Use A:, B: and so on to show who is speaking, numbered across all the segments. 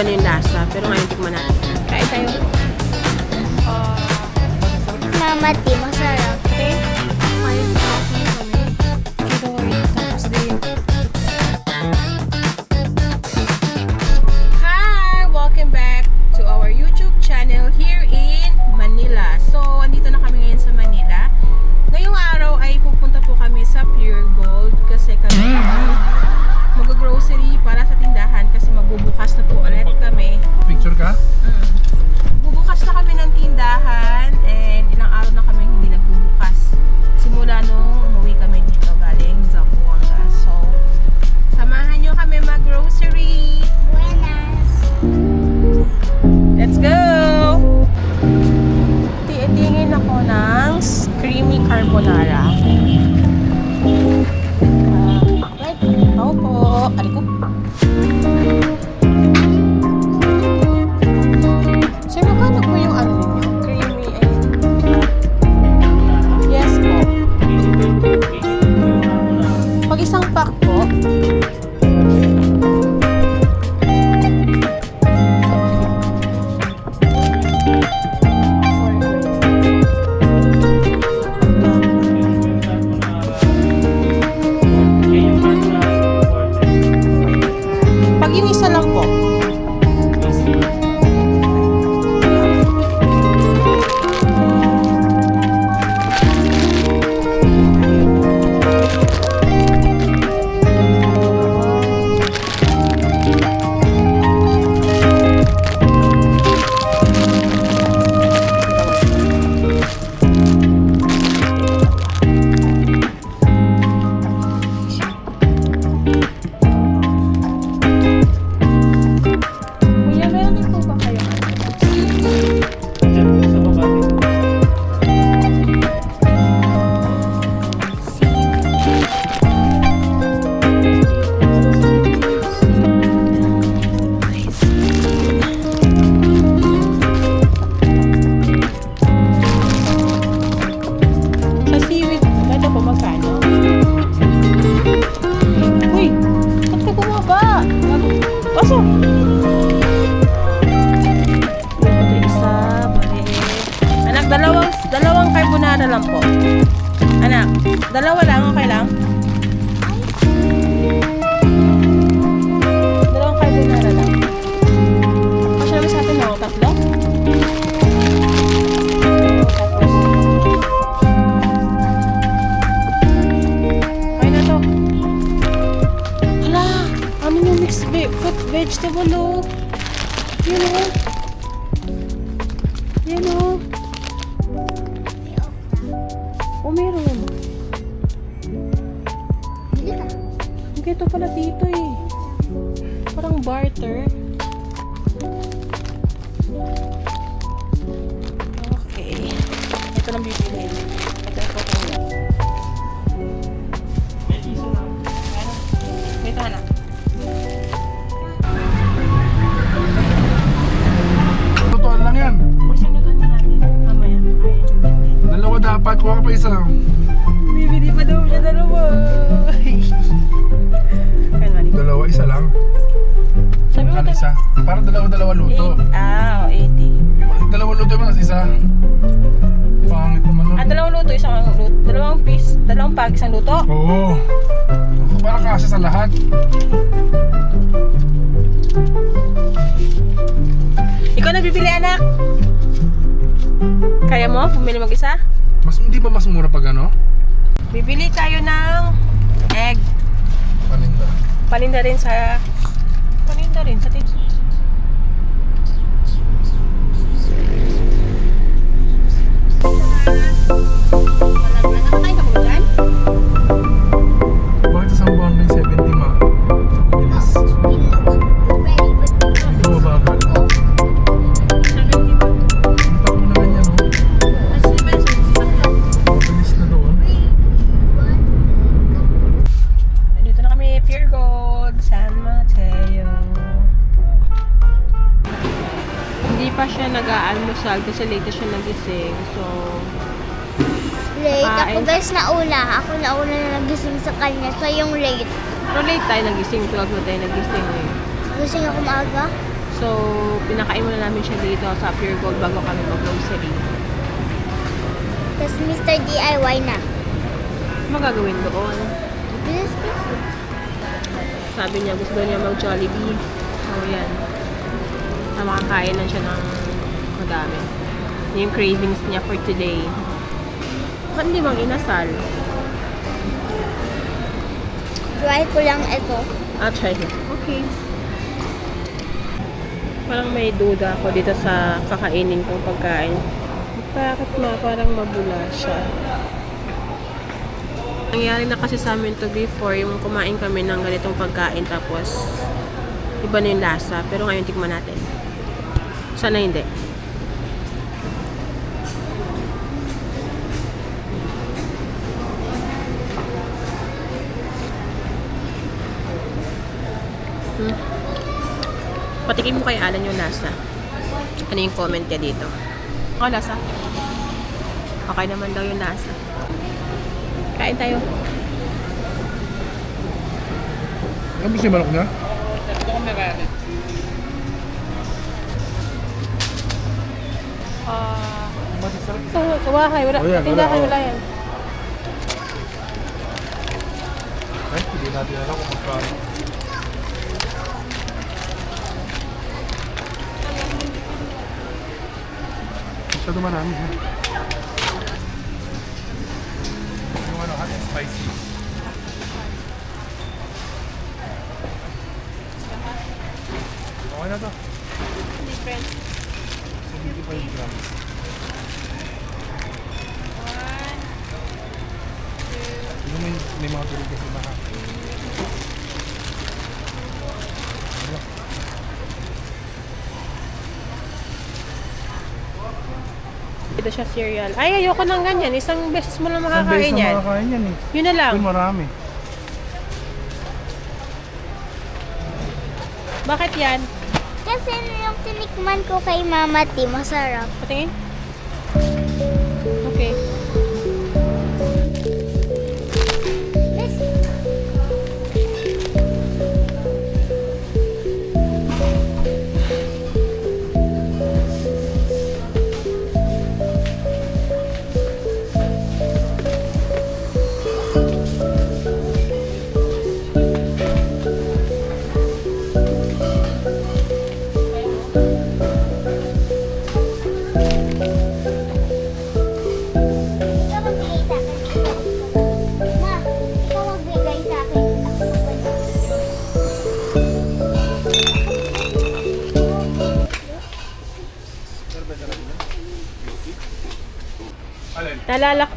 A: iba na yung lasa. Pero ngayon tikman natin. Kain tayo.
B: Mama, di masarap.
A: Okay? Kain kami. Tapos din. Hi! Welcome back to our YouTube channel here in Manila. So, andito na kami ngayon sa Manila. Ngayong araw ay pupunta po kami sa Pure Gold kasi kami mag-grocery para sa tindahan kasi magbubukas na po ulit kami.
C: Picture ka?
A: Bubukas na kami ng tindahan and ilang araw na kami hindi nagbubukas. Simula nung umuwi kami dito galing Zamboanga. So, samahan nyo kami mag-grocery.
B: Buenas.
A: Let's go! Tingin ako ng creamy carbonara. Right. Ako po. Ari ko. Sir, magkano po yung ano ninyo? Creamy ay... Yes po. Pag isang pack po. Pag yung isa lang po. Kuya, meron din po ba kayo? Sa seaweed, ito po magkano? Uy! Ba't ka bumaba? Pasok! Ito isa, balik. Anak, dalawang carbonara lang po. Anak, dalawa lang, okay lang? Dalawang carbonara lang. Kasi naman sa atin mo, tatlo? Tapos, okay na to. Hala, ano yung mixed fruit vegetable, oh. Yun, oh. Yan, oh. Oh, meron.
B: Bili ka.
A: Ito pala dito, eh. Parang barter. Okay. Ito lang bibili. Ito po ko yan. Ito, anak.
C: Totoo lang yan.
A: Isang luto na natin. Mamaya. Ayan.
C: Dalawa dapat, kuha ka pa isa.
A: Bibili pa daw siya dalawa. Kaya mali.
C: Dalawa, isa lang.
A: Sabi mo
C: Ano isa? Parang dalawa luto.
A: 80.
C: Dalawa luto mo, isa. Pangit naman nun.
A: Dalawang luto, isang luto. Dalawang piece, dalawang pag, isang luto.
C: Oo. Ako parang kasya sa lahat.
A: Ikaw na bibili, anak. Kaya mo? Bumili mag-isa?
C: Hindi ba mas mura pag ano?
A: Bibili tayo ng egg.
C: Paninda.
A: Paninda rin sa tin. Nakakain ka ba dyan?
C: Bakit isang buwan na yung 70 ma? Bilis. Hindi mo bagal. Hindi pa ako na ganyan, oh. Bilis na doon.
A: Dito na kami, Pure Gold, San Mateo. Hindi pa siya nag-aalmusal kasi late siya nagising. So,
B: Late. Ako
A: Kain.
B: guys nauna. Ako nauna na nagising sa kanya. So yung late.
A: pero late tayo nagising. 12 na tayo nagising eh.
B: Gising ako maaga.
A: So, pinakain muna namin siya dito sa Pure Gold bago kami mag-grocery.
B: Tapos Mr. DIY na.
A: Magagawin doon.
B: Bilis.
A: Sabi niya, gusto niya mag-Jollibee. So, yan. Na makakain na siya ng madami. Yung cravings niya for today. Ba't hindi bang inasal?
B: Try ko lang ito.
A: Try it. Okay. Parang may duda ako dito sa kakainin kong pagkain. Bakit parang mabula siya? Nangyari na kasi sa amin to before, yung kumain kami ng ganitong pagkain tapos iba na yung lasa. Pero ngayon tikman natin. Sana hindi. Patikim mo kay Alan yung lasa. Ano yung comment niya dito? Ano lasa? Okay naman daw yung lasa. Kain tayo.
C: Ano ba siya manok niya? Masarap.
A: Sa bahay, wala.
C: Oh, yan,
A: Tindahan,
C: wala,
A: wala yan.
C: Ay, hindi natin alam kung magkano. Masyado marami ha. Yung ano, hot and spicy. Okay na to.
A: Different.
C: 75 grams. Yung may mga tubig kasi baka.
A: Ito siya cereal. Ay, ayoko ng ganyan. Isang beses mo lang
C: Isang beses
A: makakain
C: na
A: yan.
C: makakain yan eh.
A: Yun na lang.
C: Yun marami.
A: Bakit yan?
B: Kasi yung tinikman ko kay Mama T, masarap.
A: Patingin? Okay.
B: Miss, ikaw magbigay sa akin. Ma, ikaw magbigay sa akin.
C: Alin?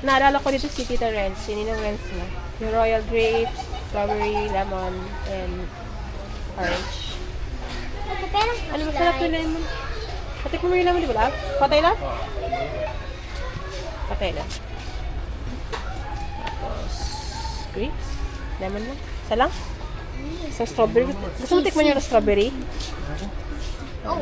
A: Naalala ko dito si Tita Renz. Sinin ng Renz na. Yung royal grapes, strawberry, lemon, and orange.
B: Pero
A: Ano masarap yung lemon? Patikman mo yung lemon, di ba? Patay lang? Patay lang. Tapos, grapes, lemon lang. Isa lang? Isang strawberry. Gusto mo tikman yung strawberry?
B: oh.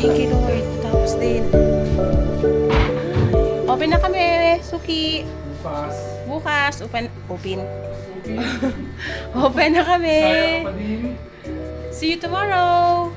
A: Thank you, Lord. Tapos din. Open na kami, Suki.
C: Bukas.
A: Bukas, open.
C: Okay.
A: Open na kami.
C: Saya ka pa din.
A: See you tomorrow.